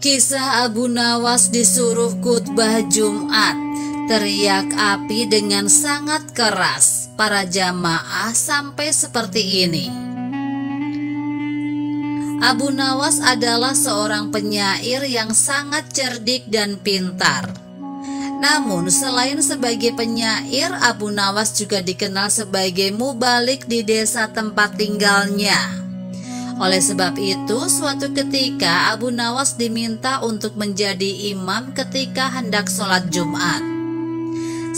Kisah Abu Nawas disuruh khutbah Jumat, teriak api dengan sangat keras. Para jamaah sampai seperti ini. Abu Nawas adalah seorang penyair yang sangat cerdik dan pintar. Namun selain sebagai penyair, Abu Nawas juga dikenal sebagai mubalik di desa tempat tinggalnya. Oleh sebab itu, suatu ketika Abu Nawas diminta untuk menjadi imam ketika hendak sholat Jumat.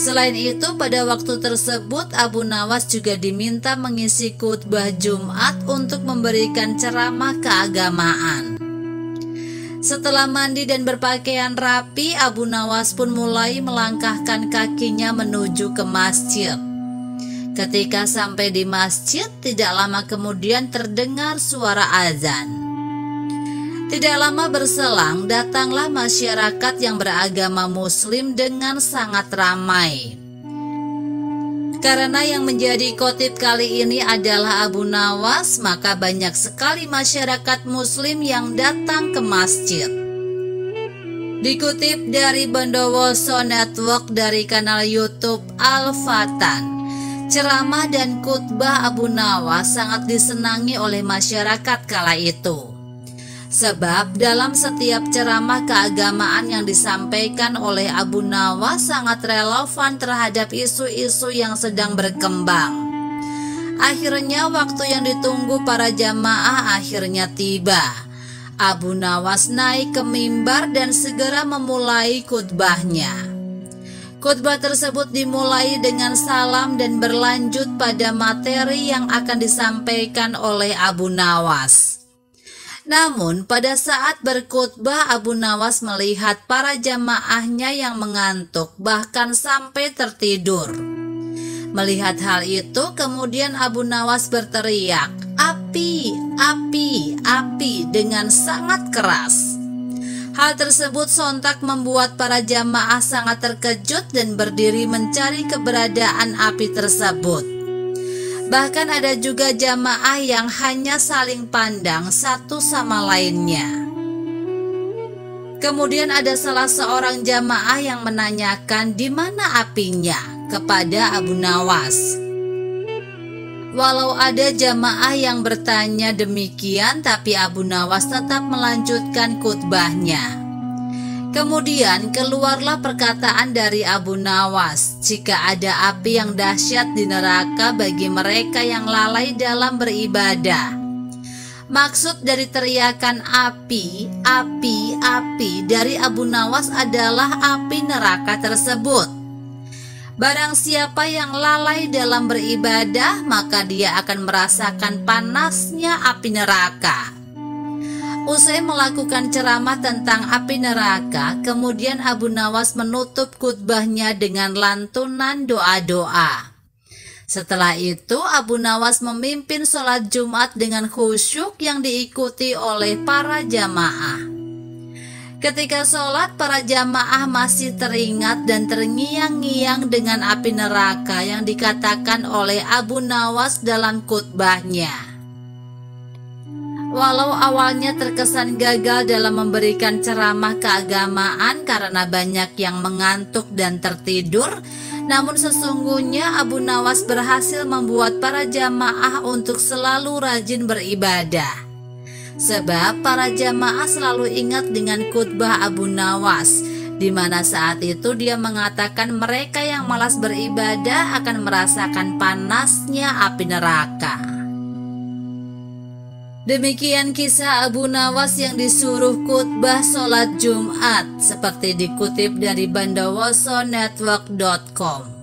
Selain itu, pada waktu tersebut Abu Nawas juga diminta mengisi khutbah Jumat untuk memberikan ceramah keagamaan. Setelah mandi dan berpakaian rapi, Abu Nawas pun mulai melangkahkan kakinya menuju ke masjid. Ketika sampai di masjid, tidak lama kemudian terdengar suara azan. Tidak lama berselang, datanglah masyarakat yang beragama Muslim dengan sangat ramai. Karena yang menjadi khotib kali ini adalah Abu Nawas, maka banyak sekali masyarakat Muslim yang datang ke masjid. Dikutip dari Bondowoso Network dari kanal YouTube Al-Fatan, ceramah dan khutbah Abu Nawas sangat disenangi oleh masyarakat kala itu. Sebab dalam setiap ceramah keagamaan yang disampaikan oleh Abu Nawas sangat relevan terhadap isu-isu yang sedang berkembang. Akhirnya waktu yang ditunggu para jamaah akhirnya tiba. Abu Nawas naik ke mimbar dan segera memulai khutbahnya. Khutbah tersebut dimulai dengan salam dan berlanjut pada materi yang akan disampaikan oleh Abu Nawas. Namun pada saat berkhutbah, Abu Nawas melihat para jamaahnya yang mengantuk bahkan sampai tertidur. Melihat hal itu, kemudian Abu Nawas berteriak, "Api, api, api," dengan sangat keras. Hal tersebut sontak membuat para jamaah sangat terkejut dan berdiri mencari keberadaan api tersebut. Bahkan ada juga jamaah yang hanya saling pandang satu sama lainnya. Kemudian ada salah seorang jamaah yang menanyakan di mana apinya kepada Abu Nawas. Walau ada jamaah yang bertanya demikian, tapi Abu Nawas tetap melanjutkan khutbahnya. Kemudian keluarlah perkataan dari Abu Nawas, "Jika ada api yang dahsyat di neraka bagi mereka yang lalai dalam beribadah." Maksud dari teriakan api, api, api dari Abu Nawas adalah api neraka tersebut. Barang siapa yang lalai dalam beribadah, maka dia akan merasakan panasnya api neraka. Usai melakukan ceramah tentang api neraka, kemudian Abu Nawas menutup khutbahnya dengan lantunan doa-doa. Setelah itu, Abu Nawas memimpin sholat Jumat dengan khusyuk yang diikuti oleh para jamaah. Ketika sholat, para jamaah masih teringat dan terngiang-ngiang dengan api neraka yang dikatakan oleh Abu Nawas dalam khutbahnya. Walau awalnya terkesan gagal dalam memberikan ceramah keagamaan karena banyak yang mengantuk dan tertidur, namun sesungguhnya Abu Nawas berhasil membuat para jamaah untuk selalu rajin beribadah. Sebab para jamaah selalu ingat dengan khutbah Abu Nawas, di mana saat itu dia mengatakan mereka yang malas beribadah akan merasakan panasnya api neraka. Demikian kisah Abu Nawas yang disuruh khutbah sholat Jumat, seperti dikutip dari Bandawosonetwork.com.